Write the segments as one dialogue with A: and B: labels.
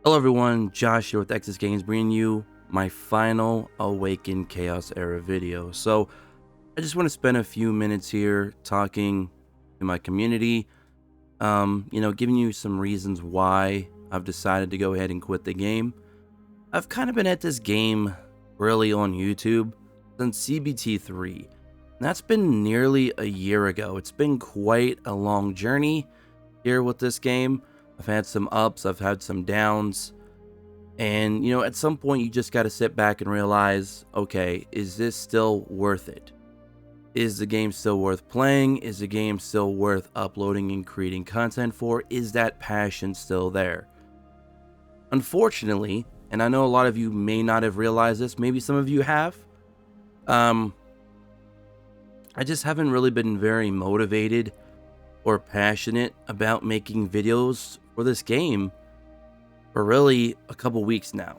A: Hello everyone, Josh here with Exis Games, bringing you my final Awaken Chaos Era video. So I just want to spend a few minutes here talking to my community, giving you some reasons why I've decided to go ahead and quit the game. I've kind of been at this game really on YouTube since CBT3. And that's been nearly a year ago. It's been quite a long journey here with this game. I've had some ups, I've had some downs. And, at some point you just got to sit back and realize, okay, is this still worth it? Is the game still worth playing? Is the game still worth uploading and creating content for? Is that passion still there? Unfortunately, and I know a lot of you may not have realized this, maybe some of you have, I just haven't really been very motivated or passionate about making videos for this game for really a couple weeks now.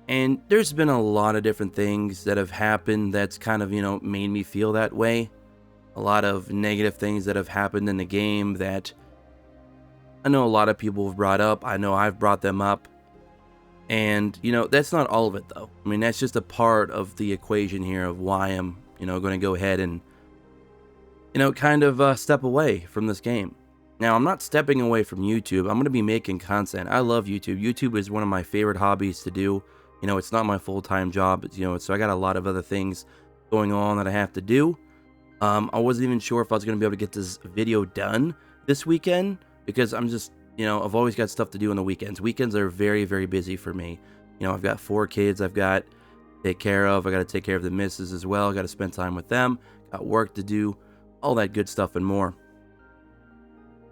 A: And there's been a lot of different things that have happened that's kind of, made me feel that way. A lot of negative things that have happened in the game that I know a lot of people have brought up. I know I've brought them up. And, that's not all of it though. I mean, that's just a part of the equation here of why I'm, going to go ahead and, step away from this game. Now, I'm not stepping away from YouTube. I'm going to be making content. I love YouTube. YouTube is one of my favorite hobbies to do. It's not my full-time job. So I got a lot of other things going on that I have to do. I wasn't even sure if I was going to be able to get this video done this weekend because I'm just, I've always got stuff to do on the weekends. Weekends are very, very busy for me. I've got 4 kids I've got to take care of. I got to take care of the missus as well. I got to spend time with them. Got work to do, all that good stuff and more.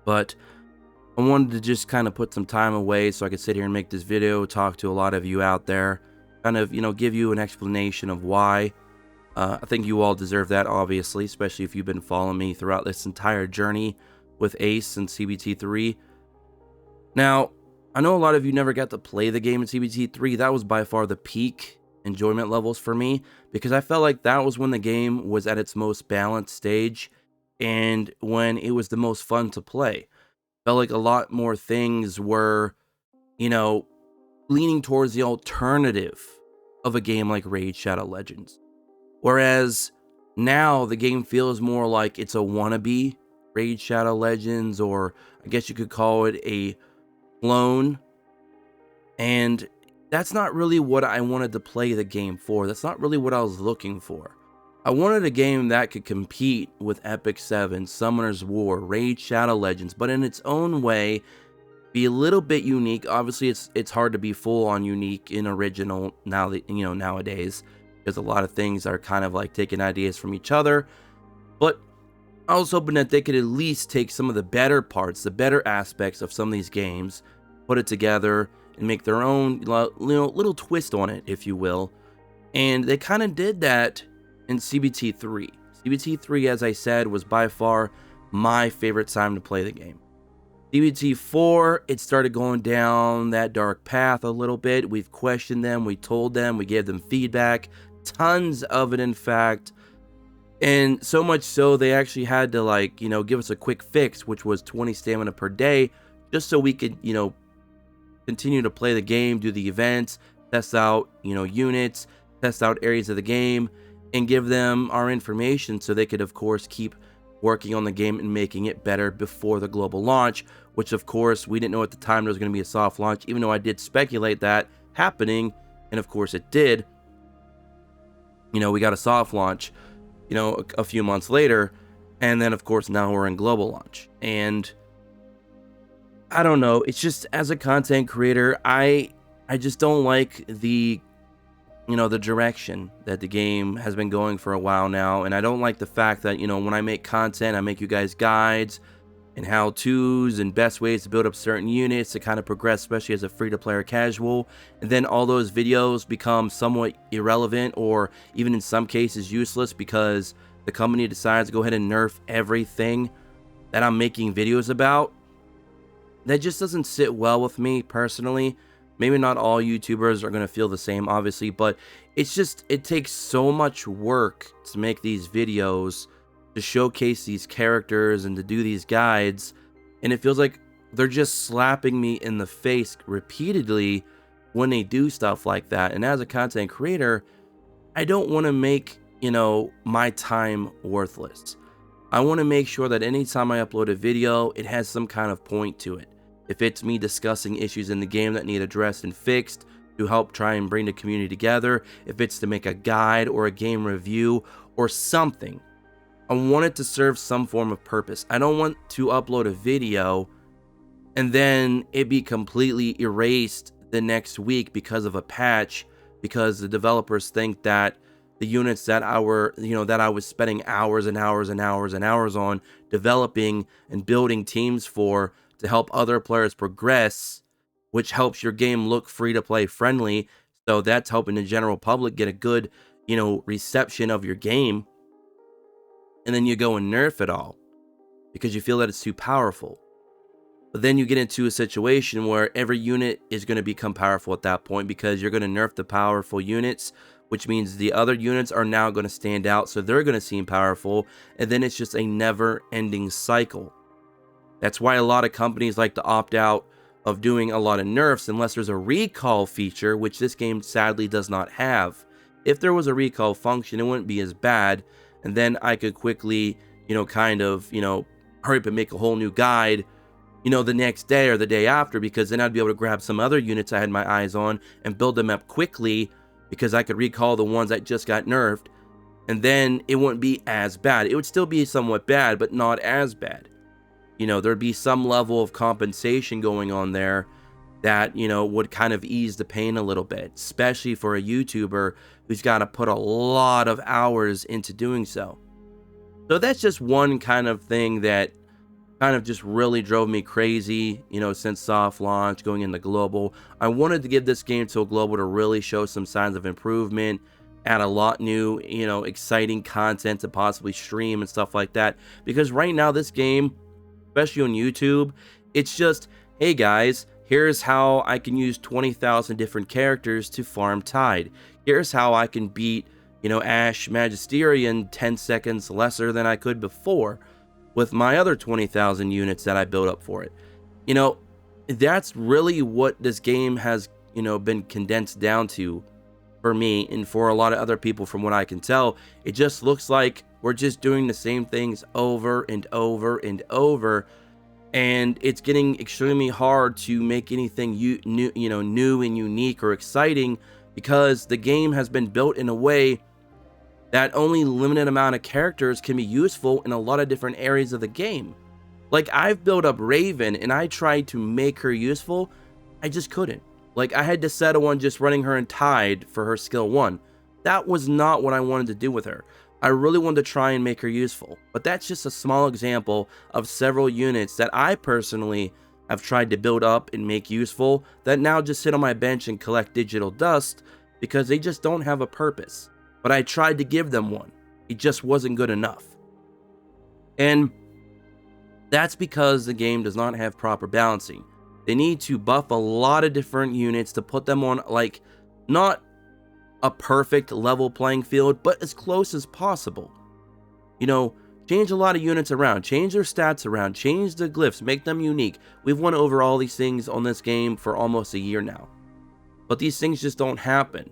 A: But I wanted to just kind of put some time away so I could sit here and make this video, talk to a lot of you out there, kind of, give you an explanation of why. I think you all deserve that, obviously, especially if you've been following me throughout this entire journey with Ace and CBT3. Now, I know a lot of you never got to play the game in CBT3. That was by far the peak enjoyment levels for me because I felt like that was when the game was at its most balanced stage and when it was the most fun to play. Felt like a lot more things were, leaning towards the alternative of a game like Raid Shadow Legends. Whereas now the game feels more like it's a wannabe Raid Shadow Legends, or I guess you could call it a clone. And that's not really what I wanted to play the game for. That's not really what I was looking for. I wanted a game that could compete with Epic 7, Summoner's War, Raid Shadow Legends, but in its own way, be a little bit unique. Obviously, it's hard to be full on unique in original now that, nowadays, because a lot of things are kind of like taking ideas from each other. But I was hoping that they could at least take some of the better parts, the better aspects of some of these games, put it together and make their own little twist on it, if you will. And they kind of did that in CBT3. CBT3, as I said, was by far my favorite time to play the game. CBT4, it started going down that dark path a little bit. We've questioned them, we told them, we gave them feedback, tons of it in fact. And so much so they actually had to give us a quick fix, which was 20 stamina per day, just so we could, continue to play the game, do the events, test out, units, test out areas of the game, and give them our information so they could, of course, keep working on the game and making it better before the global launch, which, of course, we didn't know at the time there was going to be a soft launch, even though I did speculate that happening, and, of course, it did. We got a soft launch, a few months later, and then, of course, now we're in global launch. And I don't know, it's just, as a content creator, I just don't like the the direction that the game has been going for a while now. And I don't like the fact that, when I make content, I make you guys guides and how-tos and best ways to build up certain units to kind of progress, especially as a free-to-play or casual. And then all those videos become somewhat irrelevant or even in some cases useless because the company decides to go ahead and nerf everything that I'm making videos about. That just doesn't sit well with me personally. Maybe not all YouTubers are going to feel the same, obviously, but it's just, it takes so much work to make these videos, to showcase these characters and to do these guides, and it feels like they're just slapping me in the face repeatedly when they do stuff like that. And as a content creator, I don't want to make, my time worthless. I want to make sure that anytime I upload a video, it has some kind of point to it. If it's me discussing issues in the game that need addressed and fixed to help try and bring the community together, if it's to make a guide or a game review or something, I want it to serve some form of purpose. I don't want to upload a video and then it be completely erased the next week because of a patch, because the developers think that the units that I was spending hours and hours and hours and hours on developing and building teams for to help other players progress, which helps your game look free to play friendly. So that's helping the general public get a good, reception of your game. And then you go and nerf it all because you feel that it's too powerful. But then you get into a situation where every unit is going to become powerful at that point because you're going to nerf the powerful units, which means the other units are now going to stand out, so they're going to seem powerful, and then it's just a never-ending cycle. That's why a lot of companies like to opt out of doing a lot of nerfs unless there's a recall feature, which this game sadly does not have. If there was a recall function, it wouldn't be as bad, and then I could quickly, hurry up and make a whole new guide, the next day or the day after, because then I'd be able to grab some other units I had my eyes on and build them up quickly because I could recall the ones that just got nerfed, and then it wouldn't be as bad. It would still be somewhat bad, but not as bad. There'd be some level of compensation going on there that, would kind of ease the pain a little bit, especially for a YouTuber who's got to put a lot of hours into doing so. So that's just one kind of thing that kind of just really drove me crazy, since soft launch, going into global. I wanted to give this game to a global to really show some signs of improvement, add a lot new, exciting content to possibly stream and stuff like that. Because right now, this game, especially on YouTube, it's just, hey guys, here's how I can use 20,000 different characters to farm Tide. Here's how I can beat, Ash Magisterion 10 seconds lesser than I could before with my other 20,000 units that I built up for it. That's really what this game has, been condensed down to for me and for a lot of other people. From what I can tell, it just looks like we're just doing the same things over and over and over, and it's getting extremely hard to make anything new and unique or exciting because the game has been built in a way that only limited amount of characters can be useful in a lot of different areas of the game. Like, I've built up Raven and I tried to make her useful. I just couldn't. Like, I had to settle on just running her in Tide for her skill 1. That was not what I wanted to do with her. I really wanted to try and make her useful. But that's just a small example of several units that I personally have tried to build up and make useful that now just sit on my bench and collect digital dust because they just don't have a purpose. But I tried to give them one. It just wasn't good enough. And that's because the game does not have proper balancing. They need to buff a lot of different units to put them on, like, not a perfect level playing field, but as close as possible. Change a lot of units around, change their stats around, change the glyphs, make them unique. We've went over all these things on this game for almost a year now. But these things just don't happen.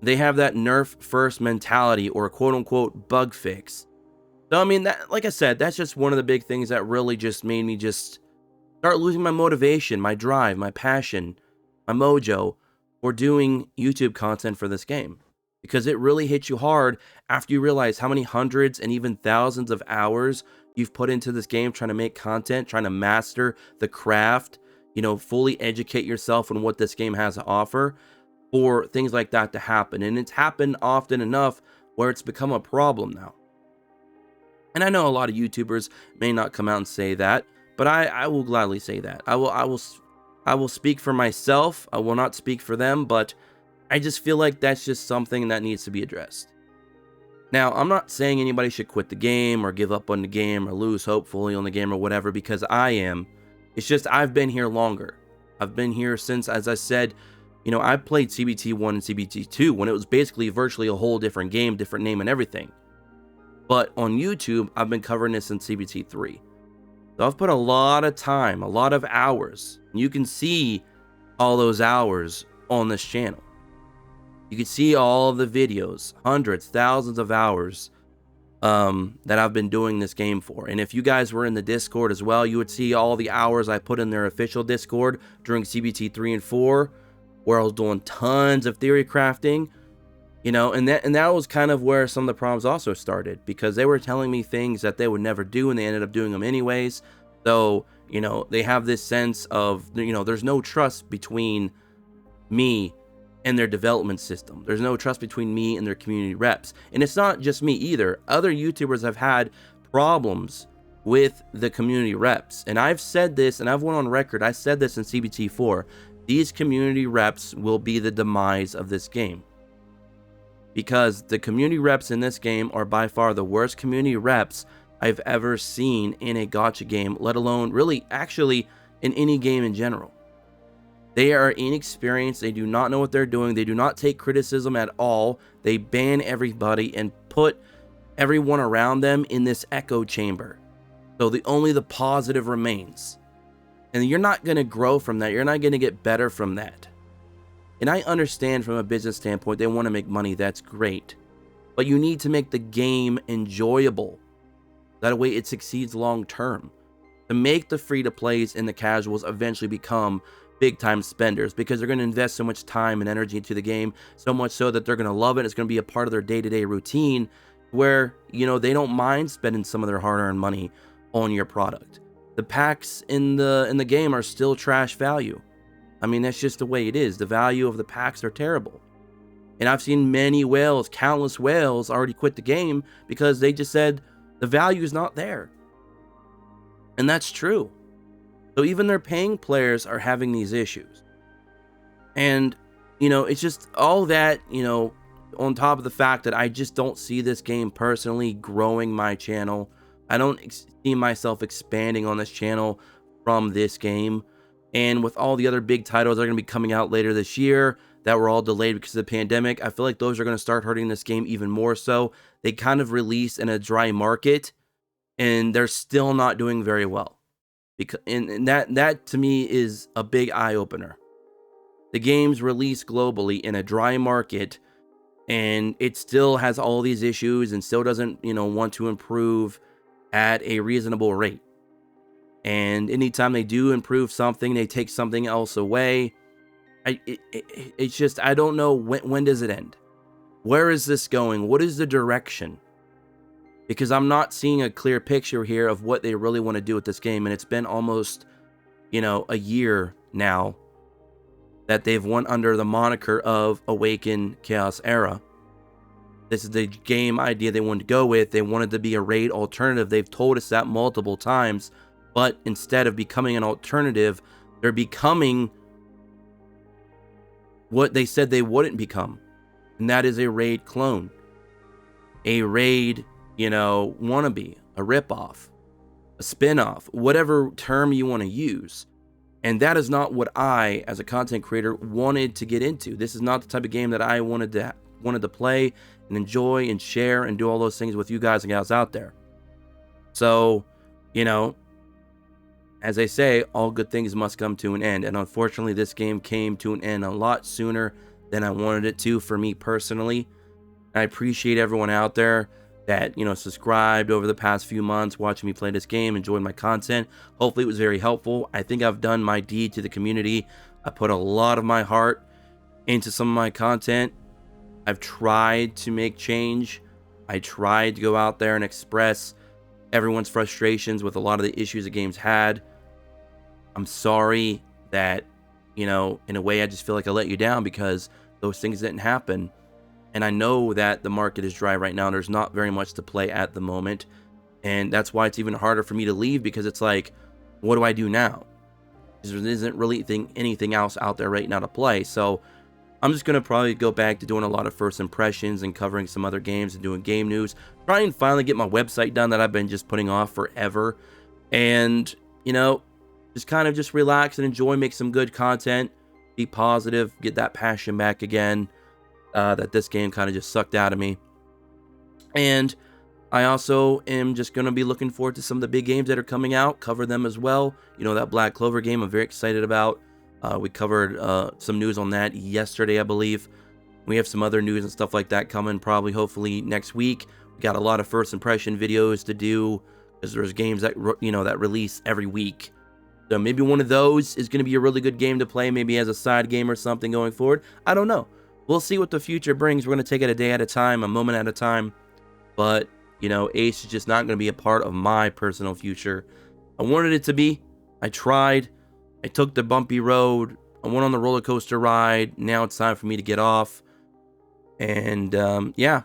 A: They have that nerf first mentality or quote unquote bug fix. So, I mean, that, like I said, that's just one of the big things that really just made me just start losing my motivation, my drive, my passion, my mojo for doing YouTube content for this game. Because it really hits you hard after you realize how many hundreds and even thousands of hours you've put into this game trying to make content, trying to master the craft, fully educate yourself on what this game has to offer, for things like that to happen. And it's happened often enough where it's become a problem now. And I know a lot of YouTubers may not come out and say that, but I will gladly say that. I will speak for myself. I will not speak for them, but I just feel like that's just something that needs to be addressed. Now, I'm not saying anybody should quit the game or give up on the game or lose hope fully on the game or whatever, because I am. It's just I've been here longer. I've been here since, as I said, I played CBT 1 and CBT 2 when it was basically virtually a whole different game, different name and everything. But on YouTube, I've been covering this since CBT 3. So I've put a lot of time, a lot of hours. You can see all those hours on this channel. You can see all of the videos, hundreds, thousands of hours that I've been doing this game for. And if you guys were in the Discord as well, you would see all the hours I put in their official Discord during CBT 3 and 4, where I was doing tons of theory crafting, you know, and that was kind of where some of the problems also started, because they were telling me things that they would never do, and they ended up doing them anyways. So, you know, they have this sense of, you know, there's no trust between me and their development system. There's no trust between me and their community reps. And it's not just me either. Other YouTubers have had problems with the community reps. And I've said this, and I've went on record, I said this in CBT4. These community reps will be the demise of this game. Because the community reps in this game are by far the worst community reps I've ever seen in a gacha game, let alone really actually in any game in general. They are inexperienced. They do not know what they're doing. They do not take criticism at all. They ban everybody and put everyone around them in this echo chamber. So only the positive remains. And you're not going to grow from that. You're not going to get better from that. And I understand from a business standpoint, they want to make money. That's great. But you need to make the game enjoyable. That way it succeeds long term. To make the free-to-plays and the casuals eventually become big-time spenders, because they're going to invest so much time and energy into the game, so much so that they're going to love it. It's going to be a part of their day-to-day routine where, you know, they don't mind spending some of their hard-earned money on your product. The packs in the game are still trash value. I mean, that's just the way it is. The value of the packs are terrible. And I've seen many whales, countless whales, already quit the game because they just said the value is not there. And that's true. So even their paying players are having these issues. And, you know, it's just all that, you know, on top of the fact that I just don't see this game personally growing my channel. I don't see myself expanding on this channel from this game. And with all the other big titles that are going to be coming out later this year that were all delayed because of the pandemic, I feel like those are going to start hurting this game even more so. They kind of released in a dry market, and they're still not doing very well. And that to me is a big eye-opener. The game's released globally in a dry market, and it still has all these issues and still doesn't, you know, want to improve at a reasonable rate. And anytime they do improve something, they take something else away. It's just, I don't know, when does it end? Where is this going? What is the direction? Because I'm not seeing a clear picture here of what they really want to do with this game. And it's been almost, you know, a year now that they've went under the moniker of Awaken Chaos Era. This is the game idea they wanted to go with. They wanted to be a raid alternative. They've told us that multiple times. But instead of becoming an alternative, they're becoming what they said they wouldn't become. And that is a raid clone. A raid, you know, wannabe, a ripoff, a spin-off, whatever term you want to use. And that is not what I, as a content creator, wanted to get into. This is not the type of game that I wanted to play and enjoy and share and do all those things with you guys and gals out there. So, you know, as they say, all good things must come to an end. And unfortunately, this game came to an end a lot sooner than I wanted it to for me personally. I appreciate everyone out there that, you know, subscribed over the past few months, watching me play this game, enjoyed my content. Hopefully it was very helpful. I think I've done my deed to the community. I put a lot of my heart into some of my content. I've tried to make change. I tried to go out there and express everyone's frustrations with a lot of the issues the game's had. I'm sorry that, you know, in a way I just feel like I let you down because those things didn't happen. And I know that the market is dry right now. There's not very much to play at the moment. And that's why it's even harder for me to leave, because it's like, what do I do now? Because there isn't really anything else out there right now to play. So I'm just going to probably go back to doing a lot of first impressions and covering some other games and doing game news. Try and finally get my website done that I've been just putting off forever. And, you know, just kind of just relax and enjoy, make some good content, be positive, get that passion back again. That this game kind of just sucked out of me. And I also am just going to be looking forward to some of the big games that are coming out, cover them as well. You know, that Black Clover game I'm very excited about. We covered some news on that yesterday, I believe. We have some other news and stuff like that coming probably hopefully next week. We got a lot of first impression videos to do because there's games that, you know, that release every week. So maybe one of those is going to be a really good game to play, maybe as a side game or something going forward. I don't know. We'll see what the future brings. We're going to take it a day at a time, a moment at a time. But, you know, Ace is just not going to be a part of my personal future. I wanted it to be. I tried. I took the bumpy road. I went on the roller coaster ride. Now it's time for me to get off. And yeah,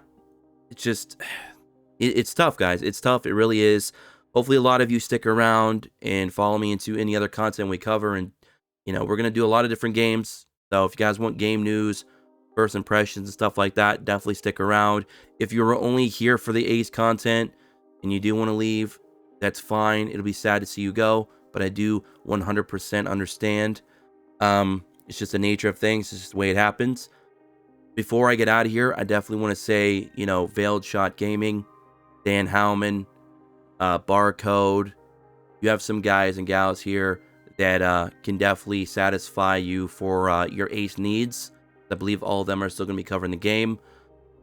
A: it's just, it's tough, guys. It's tough. It really is. Hopefully a lot of you stick around and follow me into any other content we cover. And, you know, we're going to do a lot of different games. So if you guys want game news, first impressions and stuff like that, definitely stick around. If you're only here for the Ace content and you do want to leave, that's fine. It'll be sad to see you go, but I do 100% understand. It's just the nature of things. It's just the way it happens. Before I get out of here, I definitely want to say, you know, Veiled Shot Gaming, Dan Howman, Barcode. You have some guys and gals here that can definitely satisfy you for your Ace needs. I believe all of them are still going to be covering the game.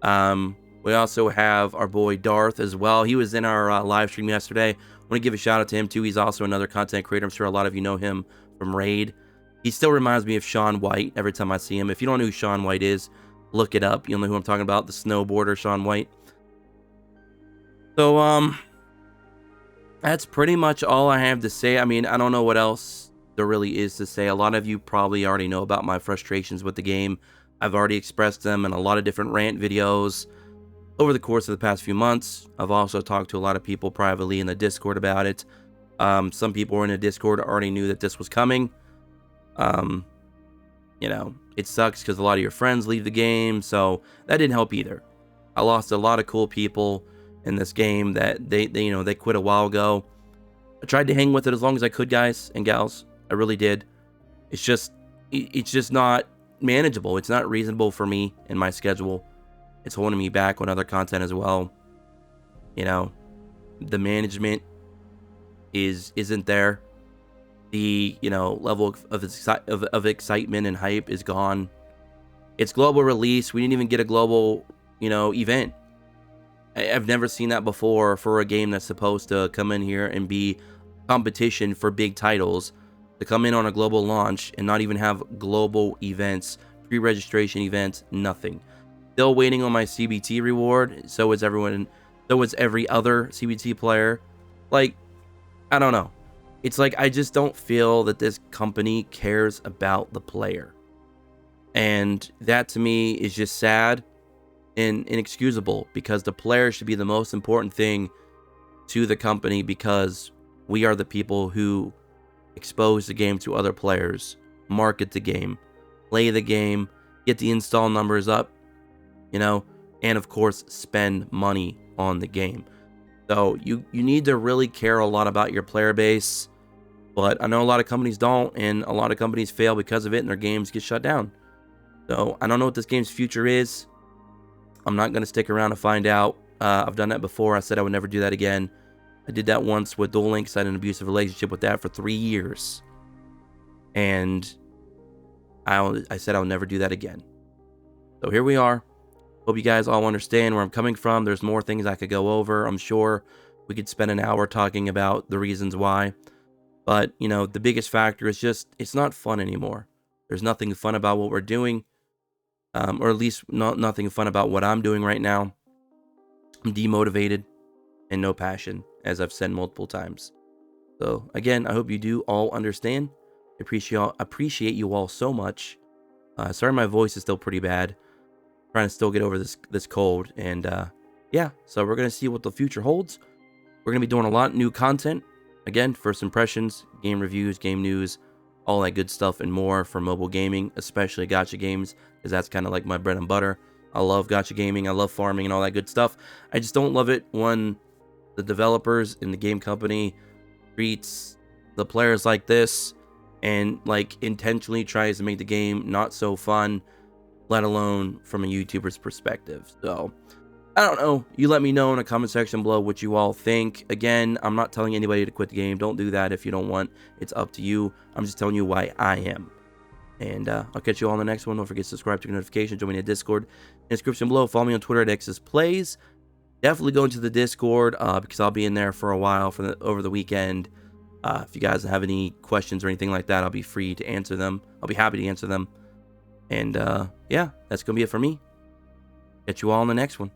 A: We also have our boy Darth as well. He was in our live stream yesterday. I want to give a shout out to him too. He's also another content creator. I'm sure a lot of you know him from Raid. He still reminds me of Sean White every time I see him. If you don't know who Sean White is, look it up. You'll know who I'm talking about. The snowboarder, Sean White. So, that's pretty much all I have to say. I mean, I don't know what else there really is to say. A lot of you probably already know about my frustrations with the game. I've already expressed them in a lot of different rant videos over the course of the past few months. I've also talked to a lot of people privately in the Discord about it. Some people in the Discord already knew that this was coming. You know, it sucks because a lot of your friends leave the game, so that didn't help either. I lost a lot of cool people in this game that they quit a while ago. I tried to hang with it as long as I could, guys and gals. I really did. It's just not manageable. It's not reasonable for me in my schedule. It's holding me back on other content as well. You know, the management isn't there. The, you know, level of excitement and hype is gone. It's global release. We didn't even get a global, you know, event. I've never seen that before for a game that's supposed to come in here and be competition for big titles, to come in on a global launch and not even have global events, pre-registration events, nothing. Still waiting on my CBT reward. So is everyone. So is every other CBT player. Like, I don't know. It's like, I just don't feel that this company cares about the player. And that to me is just sad and inexcusable, because the player should be the most important thing to the company, because we are the people who expose the game to other players, market the game, play the game, get the install numbers up, you know, and of course spend money on the game. So you need to really care a lot about your player base. But I know a lot of companies don't, and a lot of companies fail because of it, and their games get shut down. So I don't know what this game's future is. I'm not going to stick around to find out. I've done that before. I said I would never do that again. I did that once with Duel Links. I had an abusive relationship with that for 3 years. And I said I'll never do that again. So here we are. Hope you guys all understand where I'm coming from. There's more things I could go over. I'm sure we could spend an hour talking about the reasons why. But, you know, the biggest factor is just, it's not fun anymore. There's nothing fun about what we're doing. Or at least nothing fun about what I'm doing right now. I'm demotivated and no passion, as I've said multiple times. So, again, I hope you do all understand. I appreciate you all so much. Sorry my voice is still pretty bad. Trying to still get over this cold. And, yeah, so we're going to see what the future holds. We're going to be doing a lot of new content. Again, first impressions, game reviews, game news, all that good stuff and more for mobile gaming, especially gacha games, because that's kind of like my bread and butter. I love gacha gaming, I love farming and all that good stuff. I just don't love it when the developers in the game company treats the players like this and like intentionally tries to make the game not so fun, let alone from a YouTuber's perspective. So I don't know. You let me know in the comment section below what you all think. Again, I'm not telling anybody to quit the game. Don't do that if you don't want. It's up to you. I'm just telling you why I am. And I'll catch you all in the next one. Don't forget to subscribe to your notifications. Join me in the Discord. In the description below. Follow me on Twitter at XSPlays. Definitely go into the Discord because I'll be in there for a while over the weekend. If you guys have any questions or anything like that, I'll be free to answer them. I'll be happy to answer them. And yeah, that's going to be it for me. Catch you all in the next one.